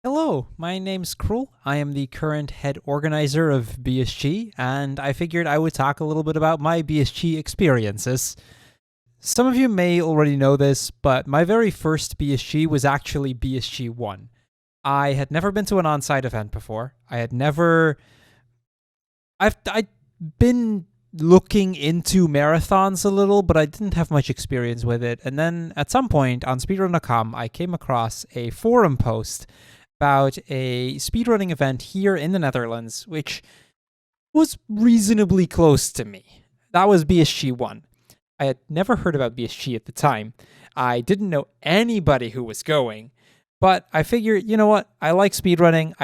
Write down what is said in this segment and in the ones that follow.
Hello, my name's Crrool. I am the current head organizer of BSG, and I figured I would talk a little bit about my BSG experiences. Some of you may already know this, but my very first BSG was actually BSG 1. I had never been to an on-site event before. I'd been looking into marathons a little, but I didn't have much experience with it. And then at some point on speedrunner.com, I came across a forum post about a speedrunning event here in the Netherlands, which was reasonably close to me. That was BSG 1. I had never heard about BSG at the time. I didn't know anybody who was going, but I figured, you know what? I like speedrunning.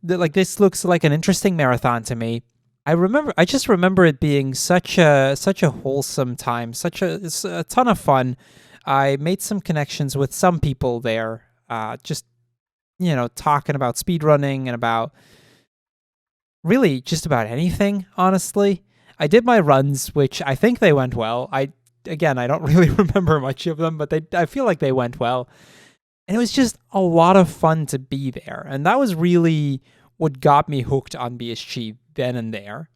This looks like an interesting marathon to me. I just remember it being such a wholesome time, it's a ton of fun. I made some connections with some people there, just talking about speedrunning and about really just about anything, honestly. I did my runs, which I think they went well. I don't really remember much of them, but I feel like they went well. And it was just a lot of fun to be there. And that was really what got me hooked on BSG then and there.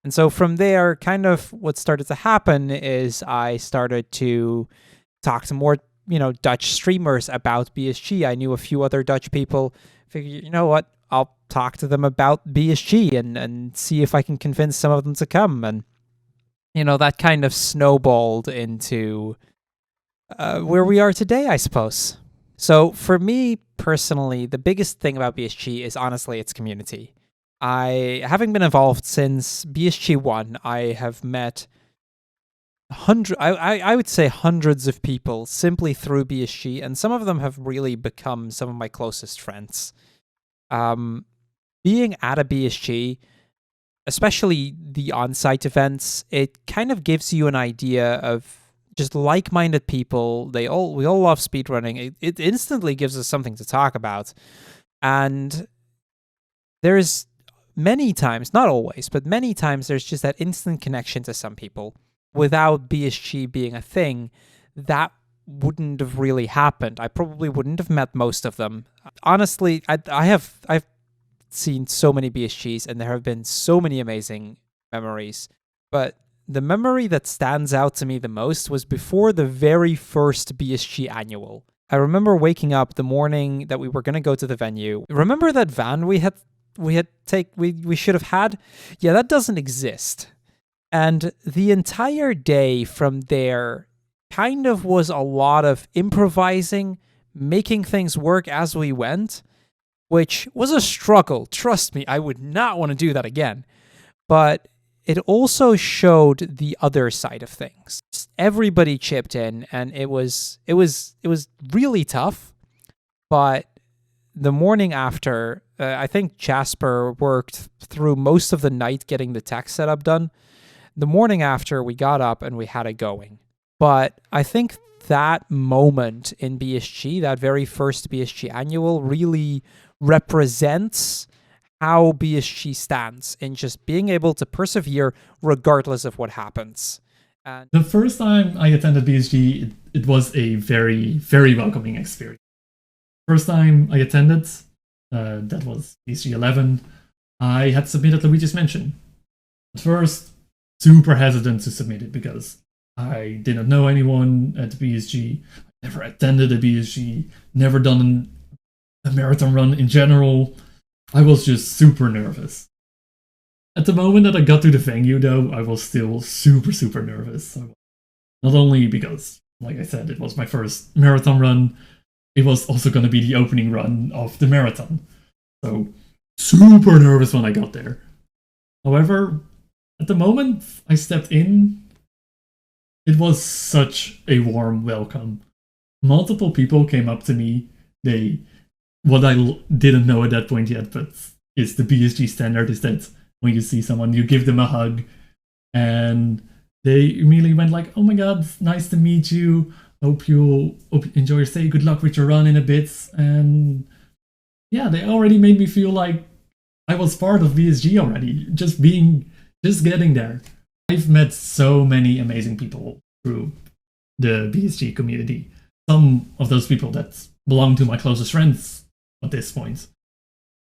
And so from there, kind of what started to happen is I started to talk to more Dutch streamers about BSG. I knew a few other Dutch people. Figured, you know what? I'll talk to them about BSG and see if I can convince some of them to come. And, that kind of snowballed into where we are today, I suppose. So for me personally, the biggest thing about BSG is honestly its community. Having been involved since BSG 1, I have met I would say hundreds of people simply through BSG, and some of them have really become some of my closest friends. Being at a BSG, especially the on-site events, it kind of gives you an idea of just like-minded people. We all love speedrunning. It instantly gives us something to talk about. And there's many times, not always, but many times there's just that instant connection to some people. Without BSG being a thing, that wouldn't have really happened. I probably wouldn't have met most of them. Honestly, I've seen so many BSGs, and there have been so many amazing memories. But the memory that stands out to me the most was before the very first BSG annual. I remember waking up the morning that we were going to go to the venue. Remember that van we should have had? Yeah, that doesn't exist. And the entire day from there kind of was a lot of improvising, making things work as we went, which was a struggle. Trust me, I would not want to do that again. But it also showed the other side of things. Everybody chipped in, and it was really tough. But the morning after, I think Jasper worked through most of the night getting the tech setup done. The morning after, we got up and we had it going. But I think that moment in BSG, that very first BSG annual, really represents how BSG stands in just being able to persevere regardless of what happens. And the first time I attended BSG, it was a very, very welcoming experience. First time I attended, that was BSG 11, I had submitted Luigi's Mansion. At first, super hesitant to submit it because I didn't know anyone at BSG, never attended a BSG, never done a marathon run in general. I was just super nervous. At the moment that I got to the venue though, I was still super, super nervous. Not only because, like I said, it was my first marathon run, it was also going to be the opening run of the marathon. So, super nervous when I got there. However, at the moment I stepped in, it was such a warm welcome. Multiple people came up to me. What I didn't know at that point yet, but it's the BSG standard, is that when you see someone, you give them a hug. And they immediately went like, oh my god, nice to meet you. Hope you enjoy your stay. Good luck with your run in a bit. And yeah, they already made me feel like I was part of BSG already. Just getting there. I've met so many amazing people through the BSG community. Some of those people that belong to my closest friends at this point.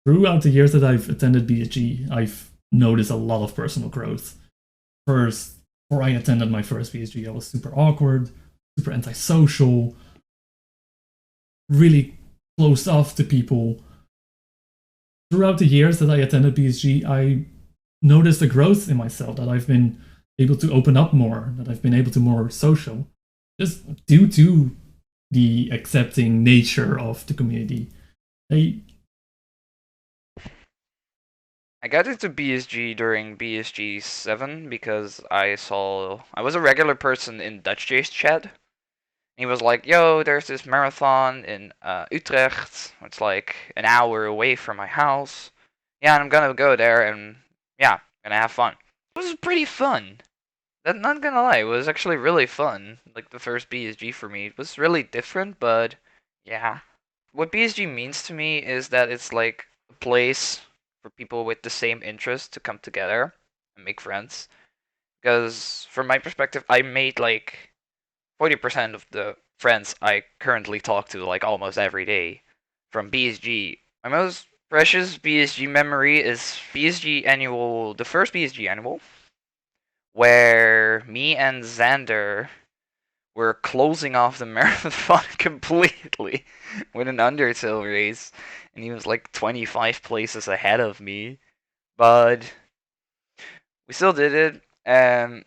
Throughout the years that I've attended BSG, I've noticed a lot of personal growth. First, before I attended my first BSG, I was super awkward, super antisocial, really closed off to people. Throughout the years that I attended BSG, I noticed a growth in myself, that I've been able to open up more, that I've been able to more social, just due to the accepting nature of the community. I got into BSG during BSG 7 because I was a regular person in DutchJ's chat. He was like, yo, there's this marathon in Utrecht. It's like an hour away from my house. Yeah, and I'm gonna go there and yeah, gonna have fun. It was pretty fun. I'm not gonna lie, it was actually really fun. Like the first BSG for me. It was really different, but yeah. What BSG means to me is that it's like a place for people with the same interests to come together and make friends. Because from my perspective, I made like 40% of the friends I currently talk to like almost every day from BSG. My most precious BSG memory is the first BSG annual, where me and Xander were closing off the marathon completely with an Undertale race, and he was like 25 places ahead of me. But we still did it, and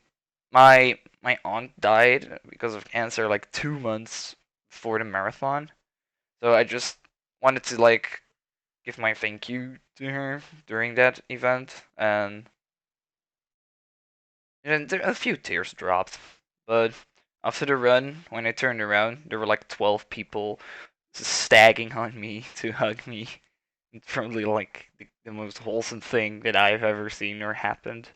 my aunt died because of cancer like 2 months before the marathon. So I just wanted to like give my thank you to her during that event, and a few tears dropped. But after the run, when I turned around, there were like 12 people stagging on me to hug me. It's probably like the most wholesome thing that I've ever seen or happened.